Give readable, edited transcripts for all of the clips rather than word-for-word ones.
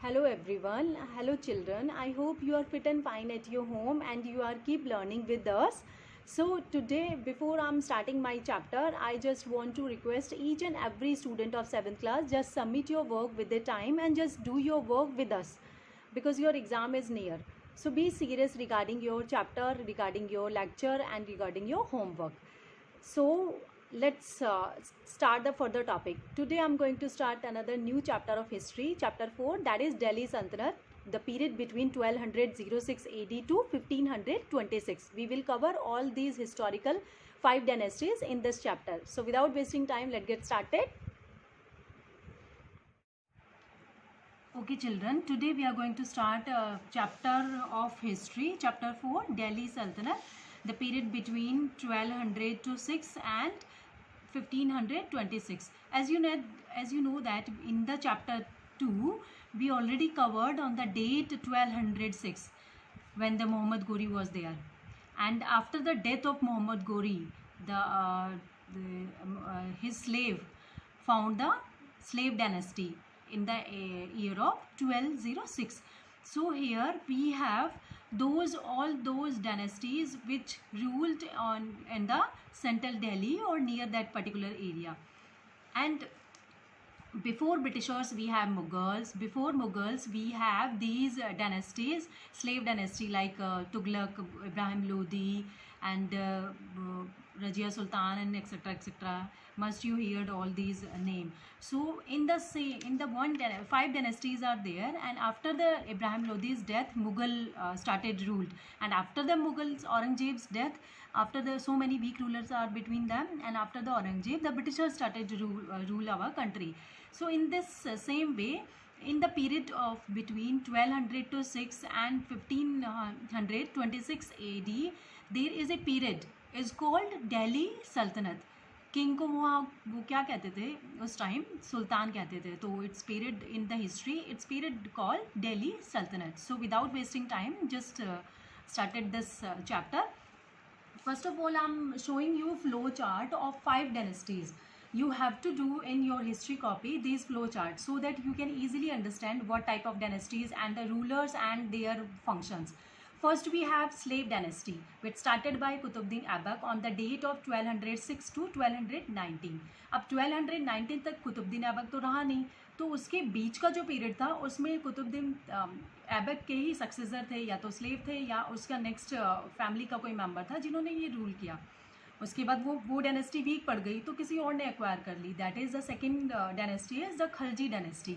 Hello everyone, hello children. I hope you are fit and fine at your home and you are keep learning with us. So today before I'm starting my chapter, I just want to request each and every student of 7th class just submit your work with the time and just do your work with us because your exam is near. So be serious regarding your chapter, regarding your lecture and regarding your homework. So let's start the further topic. Today I'm going to start another new chapter of history, chapter 4, that is Delhi Sultanate, the period between 1206 AD to 1526. We will cover all these historical 5 dynasties in this chapter. So without wasting time, let's get started. Okay children, today we are going to start a chapter of history, chapter 4, Delhi Sultanate, the period between 1200 to 6 and 1526. As you know that in the chapter 2 we already covered on the date 1206 when the Muhammad Ghori was there, and after the death of Muhammad Ghori, his slave found the slave dynasty in the year of 1206. So here we have all those dynasties which ruled on in the central Delhi or near that particular area. And before Britishers we have Mughals. Before Mughals we have these dynasties, slave dynasty like Tughlaq, Ibrahim Lodi, and Rajia Sultan, and etc etc. Must you heard all these name. So in the 5 dynasties are there, and after the Ibrahim Lodi's death, Mughal started ruled, and after the Mughals, Aurangzeb's death, after the so many weak rulers are between them, and after the Aurangzeb, the Britishers started to rule our country. So in this same way, in the period of between 1200 to 6 and 1526 AD, there is a period is called Delhi Sultanate. King को वो क्या कहते थे उस time, सुल्तान कहते थे. तो it's period in the history, it's period called Delhi सल्तनत. So without wasting time just started this chapter. First of all, I'm showing you flow chart of 5 dynasties. You have to do in your history copy these flow charts so that you can easily understand what type of dynasties and the rulers and their functions. First we have slave dynasty, which started by Qutbuddin Aibak on the date of 1206 to 1219. अब 1219 तक कुतुबुद्दीन ऐबक तो रहा नहीं, तो उसके बीच का जो period था उसमें कुतुबुद्दीन ऐबक के ही सक्सेसर थे, या तो स्लेव थे या उसका नेक्स्ट फैमिली का कोई मेंबर था जिन्होंने ये रूल किया. उसके बाद वो डायनेस्टी वीक पड़ गई तो किसी और ने एक्वायर कर ली. That is the second dynasty is the Khalji dynasty.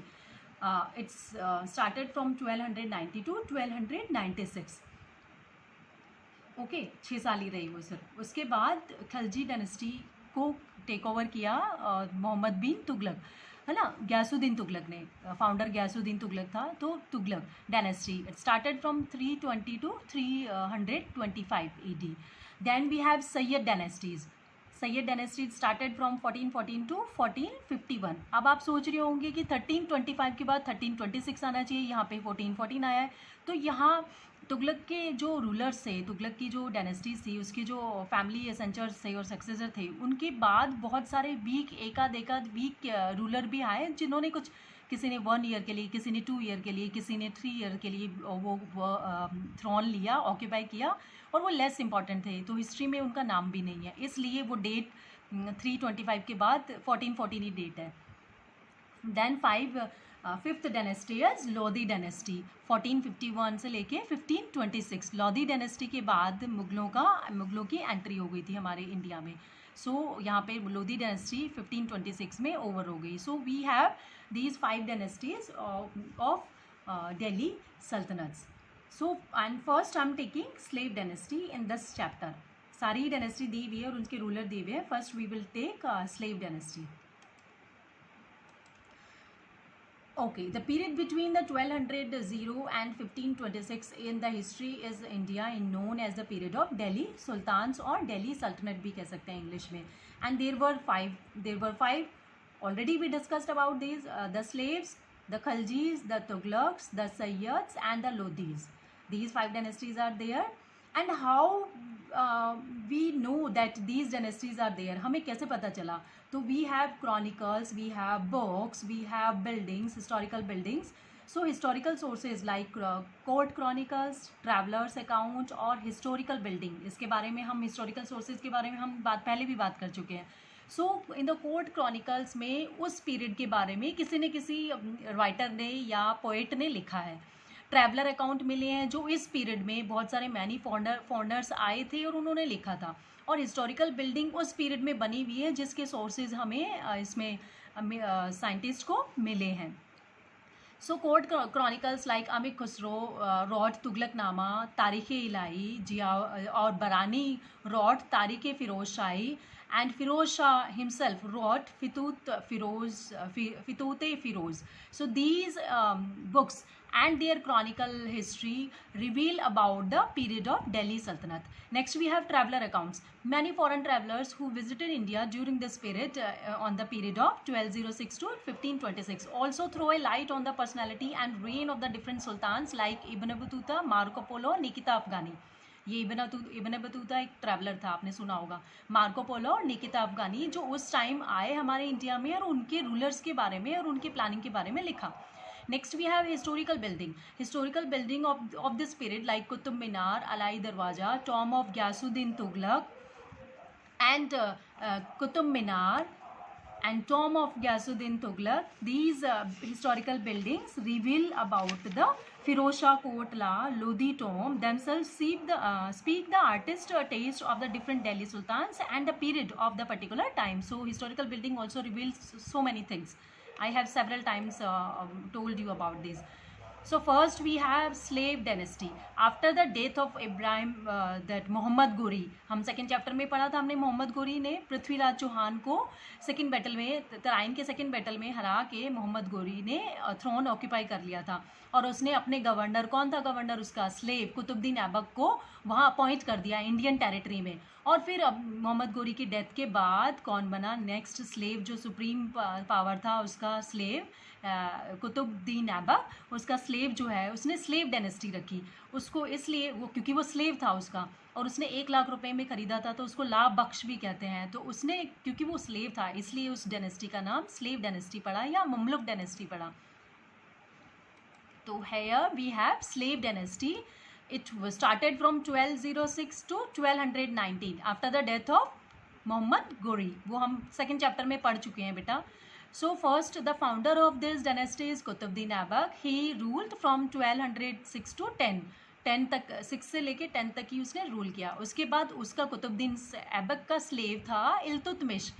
It's started from 1290 to 1296. Okay 6 साल ही रही वो सिर्फ. उसके बाद खलजी डायनेस्टी को टेक ओवर किया मोहम्मद बिन तुगलक, है ना, गयासुद्दीन तुगलक ने. फाउंडर गयासुद्दीन तुगलक था. तो Tughlaq dynasty it started from 320 to 325 AD. Then we have Sayyid dynasties. Sayyid dynasty started from 1414 to 1451. अब आप सोच रहे होंगे कि 1325 के बाद 1326 आना चाहिए, यहाँ पे 1414 आया है. तो यहाँ तुगलक के जो रूलर्स थे, तुगलक की जो डायनेस्टीज थी, उसके जो फैमिली एसेंचर्स थे और सक्सेसर थे, उनके बाद बहुत सारे वीक एकाध वीक रूलर भी आए जिन्होंने कुछ, किसी ने 1 ईयर के लिए, किसी ने 2 ईयर के लिए, किसी ने 3 ईयर के लिए वो थ्रोन लिया, ऑक्यूपाई किया, और वो लेस इंपॉर्टेंट थे, तो हिस्ट्री में उनका नाम भी नहीं है. इसलिए वो डेट 325 के बाद 1414 ही डेट है. Then fifth dynasty is Lodi dynasty. 1451 से लेके 1526. लोधी डायनेस्टी के बाद मुगलों की एंट्री हो गई थी हमारे इंडिया में. सो यहाँ पे लोधी डायनेस्टी 1526 में ओवर हो गई. So we have these 5 dynasties of Delhi sultanates. So and first I am taking slave dynasty in this chapter. सारी डायनेस्टी दी हुई है और उनके रूलर दिए हुए हैं. First we will take slave dynasty. Okay, the period between the 1200 and 1526 in the history is India is known as the period of Delhi Sultans or Delhi Sultanate भी कह सकते हैं English में. And there were five. Already we discussed about these, the slaves, the Khaljis, the Tughlaqs, the Sayyids and the Lodhis. These 5 dynasties are there. And how we know that these dynasties are there, हमें कैसे पता चला? तो we have chronicles, we have books, we have buildings, historical buildings. So historical sources like court chronicles, travellers account और historical building, इसके बारे में हम हिस्टोरिकल सोर्सेज के बारे में हम पहले भी बात कर चुके हैं. सो इन द कोर्ट क्रॉनिकल्स में उस पीरियड के बारे में किसी न किसी राइटर ने या पोइट ने लिखा है. ट्रैवलर अकाउंट मिले हैं जो इस पीरियड में बहुत सारे मैनी फॉरनर्स आए थे और उन्होंने लिखा था. और हिस्टोरिकल बिल्डिंग उस पीरियड में बनी हुई है जिसके सोर्सेज हमें इसमें साइंटिस्ट को मिले हैं. सो कोर्ट क्रॉनिकल्स लाइक अमीर खुसरो रॉड तुगलकनामा, तारीख़ इलाही जिया और बरानी रॉड तारीख़ फ़िरोज़ शाही, and Firoz Shah himself wrote Fitute Firoz. So these books and their chronicle history reveal about the period of Delhi Sultanate. Next we have traveler accounts. Many foreign travelers who visited India during this period on the period of 1206 to 1526 also throw a light on the personality and reign of the different sultans like Ibn Battuta, Marco Polo, Nikita Afghani. ये Ibn Battuta एक traveller था, आपने सुना होगा. Marco Polo और निकिता अफगानी जो उस time आए हमारे इंडिया में और उनके रूलर्स के बारे में और उनके प्लानिंग के बारे में लिखा. Next we have historical building of this period like Qutub Minar, Alai Darwaza, tomb of Ghiyasuddin Tughlaq and Qutub Minar and tomb of Ghiyasuddin Tughlaq. These historical buildings reveal about the Firoz Shah Kotla, Lodi tomb themselves speak the artist taste of the different Delhi sultans and the period of the particular time. So historical building also reveals so many things. I have several times told you about this. So first we have slave dynasty. After the death of Ibrahim, that Mohammad Ghori, हम second chapter में पढ़ा था हमने, मोहम्मद गोरी ने पृथ्वीराज चौहान को second battle में, तराइन के second battle में हरा के मोहम्मद गोरी ने थ्रोन ऑक्यूपाई कर लिया था. और उसने अपने गवर्नर, कौन था गवर्नर उसका, स्लेव कुतुबुद्दीन ऐबक को वहाँ अपॉइंट कर दिया इंडियन टेरिटरी में. और फिर अब मोहम्मद गोरी की डेथ के बाद कौन बना नेक्स्ट स्लेव, जो सुप्रीम पावर था उसका स्लेव कुतुबुद्दीन ऐबक, उसका स्लेव जो है उसने स्लेव डायनेस्टी रखी उसको, इसलिए वो क्योंकि वो स्लेव था उसका और उसने 1 लाख रुपए में ख़रीदा था तो उसको लाभ बख्श भी कहते हैं. तो उसने क्योंकि वो स्लेव था इसलिए उस डायनेस्टी का नाम स्लेव डायनेस्टी पड़ा या ममलुक डायनेस्टी पड़ा. तो here we have slave dynasty. It was started from 1206 to 1219 after the death of Mohammad Ghori. वो हम सेकेंड चैप्टर में पढ़ चुके हैं बेटा. So first the founder of this dynasty is Qutubuddin Aibak. He ruled from 1206 to 10 तक, 6 से लेके 10 तक ही उसने रूल किया. उसके बाद उसका कुतुबुद्दीन ऐबक का स्लेव था इल्तुतमिश,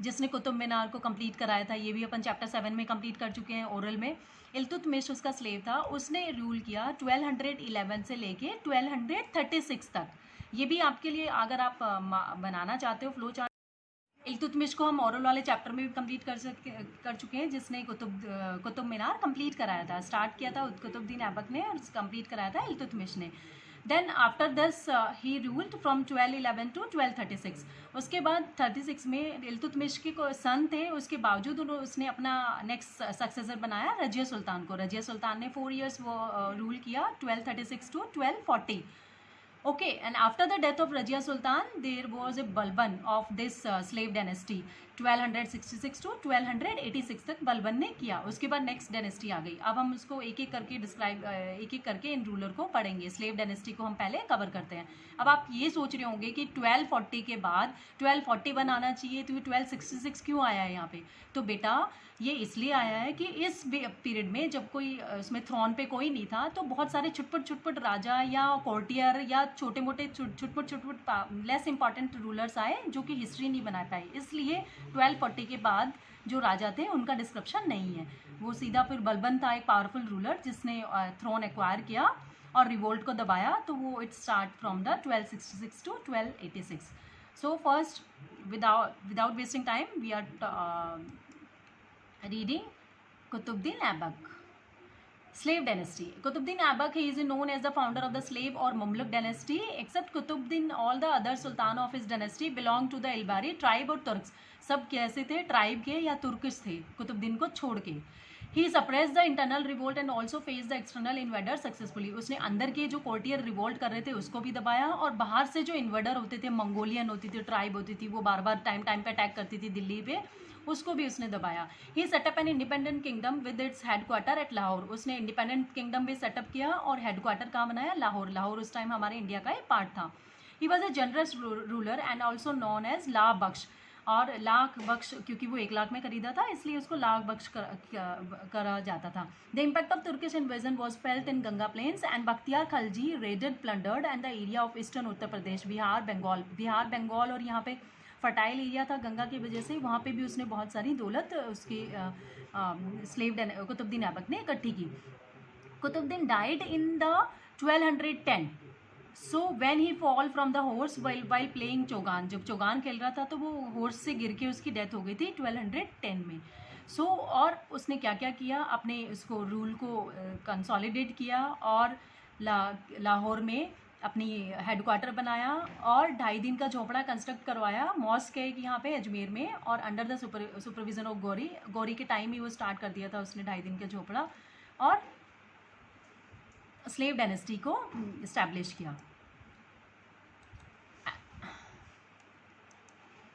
जिसने कुतुब मीनार को कंप्लीट कराया था. ये भी अपन चैप्टर 7 में कंप्लीट कर चुके हैं ओरल में. इल्तुतमिश उसका स्लेव था. उसने रूल किया 1211 से लेके 1236 तक. ये भी आपके लिए अगर आप बनाना चाहते हो फ्लो चार्ट, इल्तुतमिश को हम ओरल वाले चैप्टर में भी कंप्लीट कर चुके हैं, जिसने कुतुब मीनार कंप्लीट कराया था. स्टार्ट किया था कुतुबुद्दीन ऐबक ने और कंप्लीट कराया था इल्तुतमिश ने. Then after this he ruled from 1211 to 1236. उसके बाद 36 में इल्तुतमिश के सन थे, उसके बावजूद उसने अपना नेक्स्ट सक्सेसर बनाया रजिया सुल्तान को. रजिया सुल्तान ने 4 years वो रूल किया 1236 to 1240. Okay, and after the death of Rajia Sultan, there was a Balban of this slave dynasty. 1266 to 1286 तक बलबन ने किया. उसके बाद नेक्स्ट डायनेस्टी आ गई. अब हम उसको एक एक करके डिस्क्राइब, एक एक करके इन रूलर को पढ़ेंगे. स्लेव डायनेस्टी को हम पहले कवर करते हैं. अब आप ये सोच रहे होंगे कि 1240 के बाद 1241 आना चाहिए, तो 1266 क्यों आया है यहाँ पे? तो बेटा ये इसलिए आया है कि इस पीरियड में जब कोई उसमें थ्रोन पे कोई नहीं था, तो बहुत सारे छुटपुट राजा या कोर्टियर या छोटे मोटे छुटपुट लेस इंपॉर्टेंट रूलर्स आए जो कि हिस्ट्री नहीं बना पाए. इसलिए 1240 के बाद जो राजा थे उनका डिस्क्रिप्शन नहीं है. वो सीधा फिर बलबन था एक पावरफुल रूलर जिसने थ्रोन एक्वायर किया और रिवोल्ट को दबाया. तो वो it start from the 1266 to 1286. So first without wasting time we are reading Qutbuddin Aibak. Slave dynasty. Qutbuddin Aibak, he is known as the founder of the slave or Mamluk dynasty. Except Qutbuddin, all the other sultan of his dynasty belong to the Ilbari tribe और Turks. सब कैसे थे? Tribe के या Turkish थे कुतुबुद्दीन को छोड़ के. He suppressed the internal revolt and also faced the external invader successfully. उसने अंदर के जो कोर्टियर रिवोल्ट कर रहे थे उसको भी दबाया और बाहर से जो इन्वर्डर होते थे, मंगोलियन होती थी, ट्राइब होती थी, वो बार बार टाइम पे अटैक करती थी दिल्ली पे, उसको भी उसने दबाया। He set up an independent kingdom with its headquarter at Lahore. उसने इंडिपेंडेंट किंगडम भी सेटअप किया और हेडक्वार्टर कहाँ बनाया? लाहौर। लाहौर उस टाइम हमारे इंडिया का एक पार्ट था। He was a generous ruler and also known as Lakh Bakhsh. और लाख बख्श क्योंकि वो 1 लाख में खरीदा था इसलिए उसको लाख बख्श करा जाता था। The impact of Turkish invasion was felt in Ganga plains and Bakhtiyar Khalji raided plundered and the area of eastern Uttar Pradesh, Bihar Bengal और यहाँ पे फर्टाइल एरिया था गंगा की वजह से, वहाँ पे भी उसने बहुत सारी दौलत उसकी स्लेव कुतुबुद्दीन ऐबक ने इकट्ठी की। Qutbuddin died in the 1210। So when he fall from the horse while playing chaugan, जब चौगान खेल रहा था तो वो हॉर्स से गिर के उसकी डेथ हो गई थी 1210 में। सो और उसने क्या क्या किया, अपने उसको रूल को कंसोलिडेट किया और लाहौर में अपनी हेडक्वार्टर बनाया और 2.5 दिन का झोपड़ा कंस्ट्रक्ट करवाया मॉस्क है यहाँ पे अजमेर में, और under the supervision of Gauri के टाइम ही वो स्टार्ट कर दिया था उसने 2.5 दिन का झोपड़ा, और स्लेव डायनेस्टी को इस्टेब्लिश किया,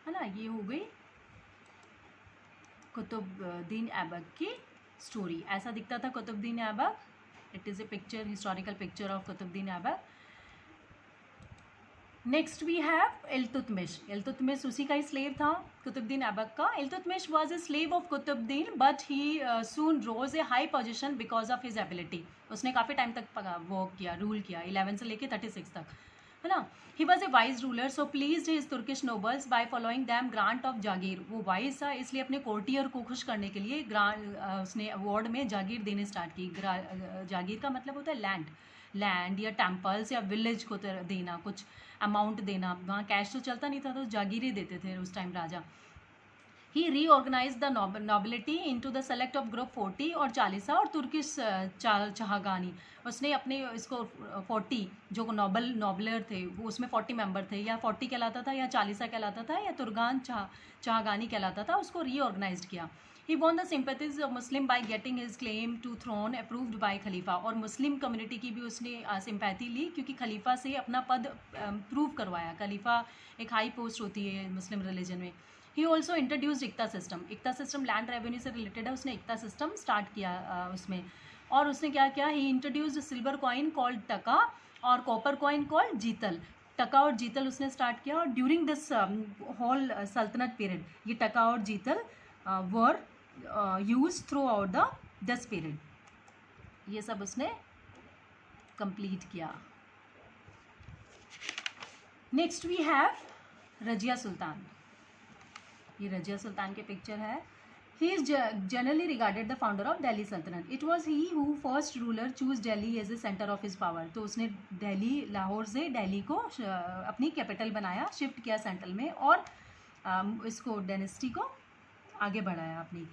है ना। ये हो गई कुतुबुद्दीन ऐबक की स्टोरी। ऐसा दिखता था Qutbuddin Aibak. It is a picture, historical picture of Qutbuddin Aibak. Next we have Iltutmish. Iltutmish उसी का ही स्लेव था कुतुबुद्दीन ऐबक का। Iltutmish was a slave of Qutbuddin but he soon rose a high position because of his ability. उसने काफ़ी टाइम तक वर्क किया, रूल किया, 11 से लेके 36 तक, है ना। He was a wise ruler so please his Turkish nobles by following them grant of jagir. वो वाइज था इसलिए अपने कोर्टियर को खुश करने के लिए उसने अवार्ड में जागीर देने स्टार्ट की। जागीर का मतलब होता है लैंड या टेम्पल्स या विलेज को देना, कुछ अमाउंट देना। वहाँ कैश तो चलता नहीं था तो जागीरें देते थे उस टाइम राजा। He reorganize the nobility into the select of group 40 और 40 और तुर्किश चहागानी। उसने अपने इसको 40 जो नॉबलर थे वो उसमें 40 मेंबर थे, या 40 कहलाता था या 40 कहलाता था या तुर्गान चहागानी कहलाता था, उसको रीऑर्गेनाइज किया। He won the sympathies of Muslim by getting his claim to throne approved by खलीफा। और मुस्लिम कम्युनिटी की भी उसने सिंपैथी ली क्योंकि खलीफा से अपना पद प्रूव करवाया। खलीफा एक हाई पोस्ट होती है मुस्लिम रिलीजन में। He also introduced iqta system. Iqta system land revenue से रिलेटेड है, उसने इक्ता सिस्टम स्टार्ट किया उसमें। और उसने क्या किया, ही इंट्रोड्यूस्ड सिल्वर कॉइन कॉल्ड टका और कॉपर कॉइन कॉल्ड जीतल। टका और जीतल उसने स्टार्ट किया और ड्यूरिंग दिस होल सल्तनत पीरियड ये टका और jital were used throughout this period. ये सब उसने कंप्लीट किया। Next we have Razia Sultan. ये रजिया सुल्तान के पिक्चर है। He is generally regarded the founder of Delhi सल्तनत। It was he who first ruler choose Delhi as a centre of his power. तो उसने दिल्ली, लाहौर से दिल्ली को अपनी कैपिटल बनाया, शिफ्ट किया सेंट्रल में, और इसको डायनेस्टी को आगे बढ़ाया अपनी।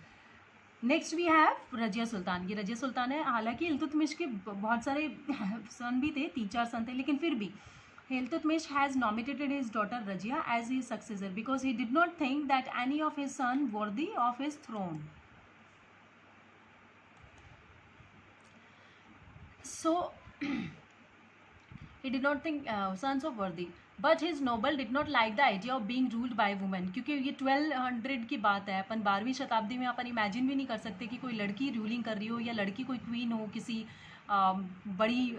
Next we have Razia Sultan. ये रजिया सुल्तान है। हालांकि इल्तुतमिश के बहुत सारे सन भी थे, 3-4 सन थे, लेकिन फिर भी Iltutmish has nominated his daughter Rajia as his successor because he did not think that any of his son worthy of his throne. So he did not think sons of worthy, but his noble did not like the idea of being ruled by women। क्योंकि ये 1200 की बात है, अपन 12वीं शताब्दी में अपन imagine भी नहीं कर सकते कि कोई लड़की रूलिंग कर रही हो या लड़की कोई क्वीन हो, किसी बड़ी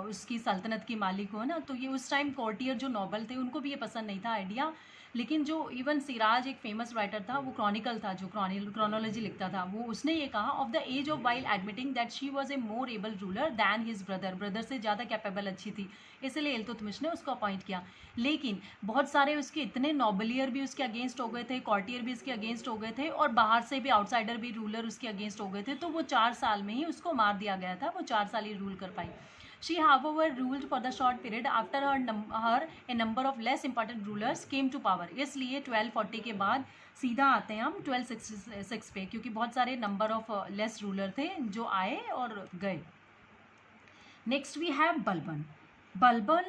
उसकी सल्तनत की मालिक हो ना। तो ये उस टाइम कोर्टियर जो नॉबल थे उनको भी ये पसंद नहीं था आइडिया। लेकिन जो इवन सिराज एक फेमस राइटर था, वो क्रॉनिकल था जो क्रॉनोलॉजी लिखता था, वो उसने ये कहा of the age of while admitting that she was a more able ruler than his brother से ज़्यादा कैपेबल अच्छी थी, इसलिए इल्तुतमिश ने उसको अपॉइंट किया। लेकिन बहुत सारे उसके इतने नॉबलियर भी उसके अगेंस्ट हो गए थे, कॉर्टियर भी उसके अगेंस्ट हो गए थे, और बाहर से भी आउटसाइडर भी रूलर उसके अगेंस्ट हो गए थे। तो वो 4 साल में ही उसको मार दिया गया था, वो 4 साल ही रूल कर पाई। She however ruled for the short period after her a number of less important rulers came to power। इसलिए 1240 के बाद सीधा आते हैं हम 1266 पे, क्योंकि बहुत सारे नंबर ऑफ लेस रूलर थे जो आए और गए। Next we have Balban. Balban,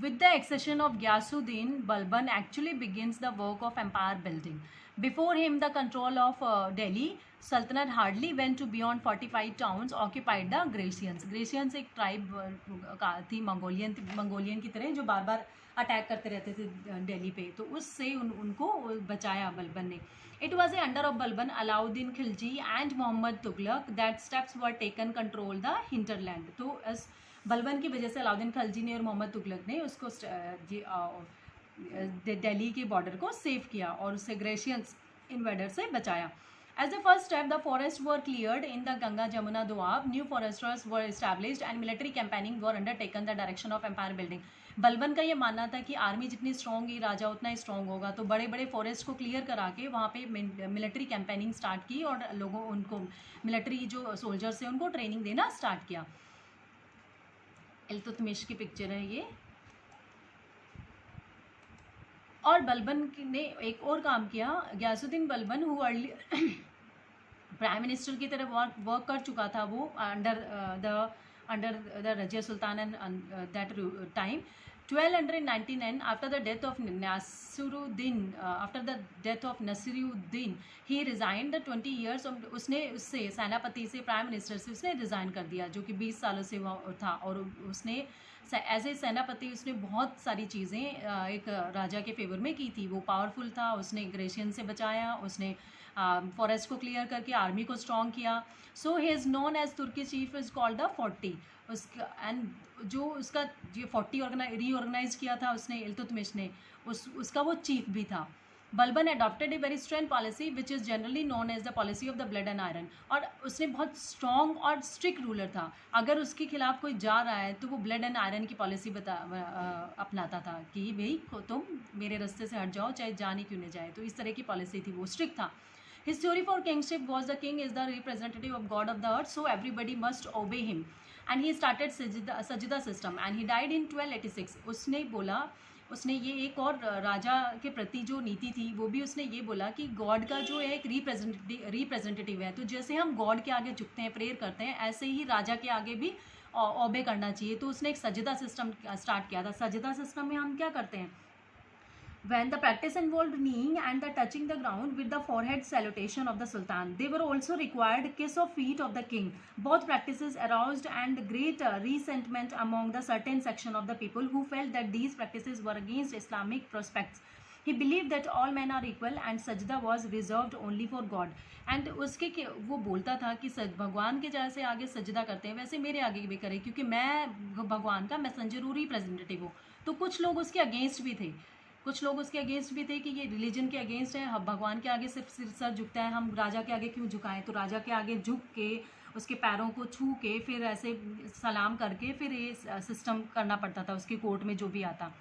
with the accession of Ghiyasuddin, Balban actually begins the work of empire building. Before him, the control of Delhi Sultanate hardly went to beyond 45 towns occupied the Grecians. Grecians एक tribe थी, Mongolian की तरह, जो बार बार attack करते रहते थे दिल्ली पे, तो उससे उनको बचाया बलबन ने. It was the under of Balban, Alauddin Khilji and Muhammad Tughlaq that steps were taken control the hinterland. तो बलबन की वजह से अलाउद्दीन खलजी ने और मोहम्मद तुगलक ने उसको दिल्ली के बॉर्डर को सेव किया और उससे ग्रेशियंस इन्वेडर से बचाया. As the first step, the forests were cleared in the Ganga Jamuna Doab. New foresters were established and military campaigning were undertaken the direction of empire building. Balban का ये मानना था कि आर्मी जितनी स्ट्रॉन्ग ही राजा उतना ही स्ट्रॉन्ग होगा, तो बड़े बड़े फॉरेस्ट को क्लियर करा के वहाँ पे मिलिट्री कैंपेनिंग स्टार्ट की और लोगों उनको मिलिट्री जो सोल्जर्स हैं उनको ट्रेनिंग देना स्टार्ट किया. इल्तुतमिश की पिक्चर है ये. और बलबन ने एक और काम किया. Ghiyasuddin Balban who early prime minister की तरह वर्क कर चुका था, वो under the Razia Sultan and that time. 1299 after the death of Nasiruddin he resigned the 20 years of उसने उससे सेनापति से प्राइम मिनिस्टर से उसने रिज़ाइन कर दिया, जो कि 20 सालों से था. और उसने एज ए सेनापति उसने बहुत सारी चीज़ें एक राजा के फेवर में की थी. वो पावरफुल था, उसने ग्रेशियन से बचाया, उसने फॉरेस्ट को क्लियर करके आर्मी को स्ट्रॉन्ग किया. So he is known as Turki chief is called the 40. उसका एंड जो उसका ये 40 रीऑर्गेनाइज किया था उसने इल्तुतमिश ने, उसका वो चीफ भी था. Balban adopted a very strength policy which is generally known as the policy of the blood and iron. और उसने बहुत स्ट्रॉन्ग और स्ट्रिक्ट रूलर था. अगर उसके खिलाफ कोई जा रहा है तो वो ब्लड एंड आयरन की पॉलिसी अपनाता था कि भाई तुम मेरे रास्ते से हट जाओ, चाहे जाने क्यों नहीं जाए. तो इस तरह की पॉलिसी थी, वो स्ट्रिक्ट था. His theory for kingship was the king is the representative of God of the earth, so everybody must obey him. And he started Sajida system and he died in 1286. उसने बोला, उसने ये एक और राजा के प्रति जो नीति थी वो भी उसने ये बोला कि गॉड का जो एक रिप्रेजेंटेटिव है, तो जैसे हम गॉड के आगे झुकते हैं, प्रेयर करते हैं, ऐसे ही राजा के आगे भी ओबे करना चाहिए. तो उसने एक सजदा सिस्टम स्टार्ट किया था. सजदा सिस्टम में हम क्या करते हैं, when the practice involved kneeling and the touching the ground with the forehead salutation of the sultan. They were also required kiss of feet of the king. Both practices aroused and great resentment among the certain section of the people who felt that these practices were against Islamic prospects. He believed that all men are equal and sajda was reserved only for God. And उसके वो बोलता था कि भगवान के जैसे आगे सजदा करते हैं वैसे मेरे आगे भी करें, क्योंकि मैं भगवान का मैसेंजर और रिप्रेजेंटेटिव हूँ. तो कुछ लोग उसके अगेंस्ट भी थे, कुछ लोग उसके अगेंस्ट भी थे कि ये रिलीजन के अगेंस्ट है, भगवान के आगे सिर्फ सर झुकता है, हम राजा के आगे क्यों झुकाएं. तो राजा के आगे झुक के उसके पैरों को छू के फिर ऐसे सलाम करके फिर ये सिस्टम करना पड़ता था उसकी कोर्ट में जो भी आता,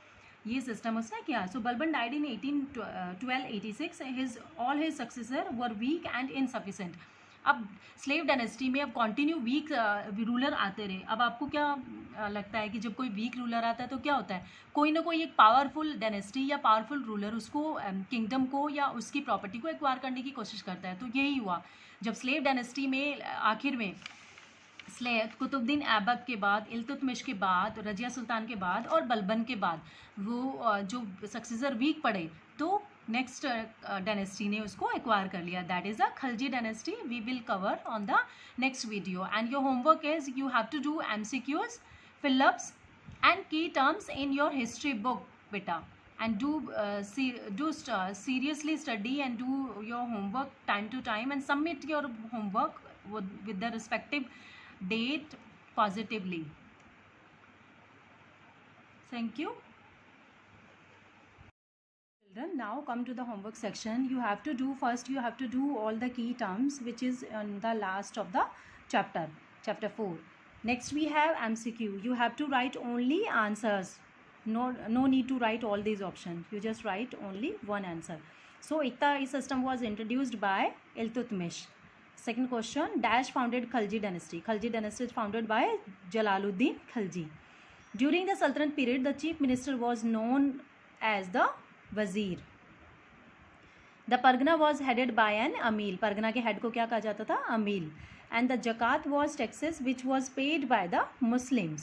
ये सिस्टम उसने किया. So Balban died in 1286. His all his successor were weak and insufficient. अब स्लेव डायनेस्टी में अब कंटिन्यू वीक रूलर आते रहे. अब आपको क्या लगता है कि जब कोई वीक रूलर आता है तो क्या होता है, कोई ना कोई एक पावरफुल डायनेस्टी या पावरफुल रूलर उसको किंगडम को या उसकी प्रॉपर्टी को एक्वायर करने की कोशिश करता है. तो यही हुआ जब स्लेव डायनेस्टी में आखिर में कुतुबुद्दीन ऐबक के बाद, इल्तुतमिश के बाद, रजिया सुल्तान के बाद और बलबन के बाद वो जो सक्सेसर वीक पड़े तो नेक्स्ट डायनेस्टी ने उसको एक्वायर कर लिया. That is the Khalji dynasty. We will cover on the next video. And your homework is you have to do MCQs, fill-ups and key terms in your history book, beta. And do seriously study and do your homework time to time and submit your homework with the respective date positively. Thank you. Children, now come to the homework section. You have to do first, you have to do all the key terms which is on the last of the chapter 4. Next we have MCQ. You have to write only answers. No need to write all these options. You just write only one answer. So Iqta system was introduced by Iltutmish. Second question, Dash founded Khalji dynasty. Khalji dynasty is founded by Jalaluddin Khalji. During the Sultanate period, the chief minister was known as the Wazir. The Pargana was headed by an Amil. Pargana के head को क्या कहा जाता था? Amil. And the Zakat was taxes which was paid by the Muslims.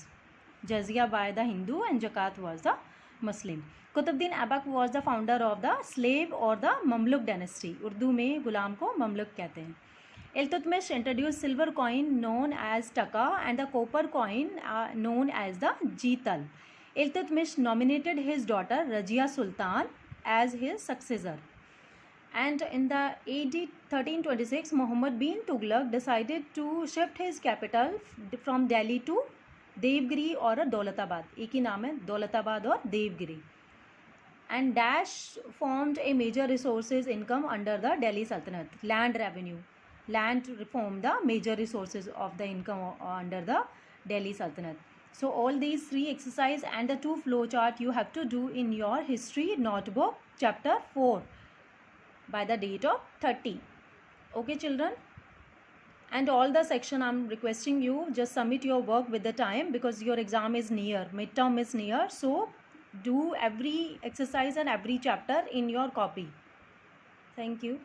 jizya by the Hindu and zakat was the Muslim. Qutubuddin Aibak was the founder of the slave or the Mamluk dynasty. Urdu में गुलाम को ममलुक कहते हैं. Iltutmish introduced silver coin known as taka and the copper coin known as the jeetal. Iltutmish nominated his daughter Rajia Sultan as his successor. And in the AD 1326, Muhammad bin Tughlaq decided to shift his capital from Delhi to Devgiri or Daulatabad. एक ही नाम है, दौलताबाद और Devgiri. And Dash formed a major resources income under the Delhi Sultanate. Land revenue. Land formed the major resources of the income under the Delhi Sultanate. So all these 3 exercise and the 2 flow chart you have to do in your history notebook chapter 4 by the date of 30. Okay children? And all the section I'm requesting you just submit your work with the time because your exam is near, midterm is near. So do every exercise and every chapter in your copy. Thank you.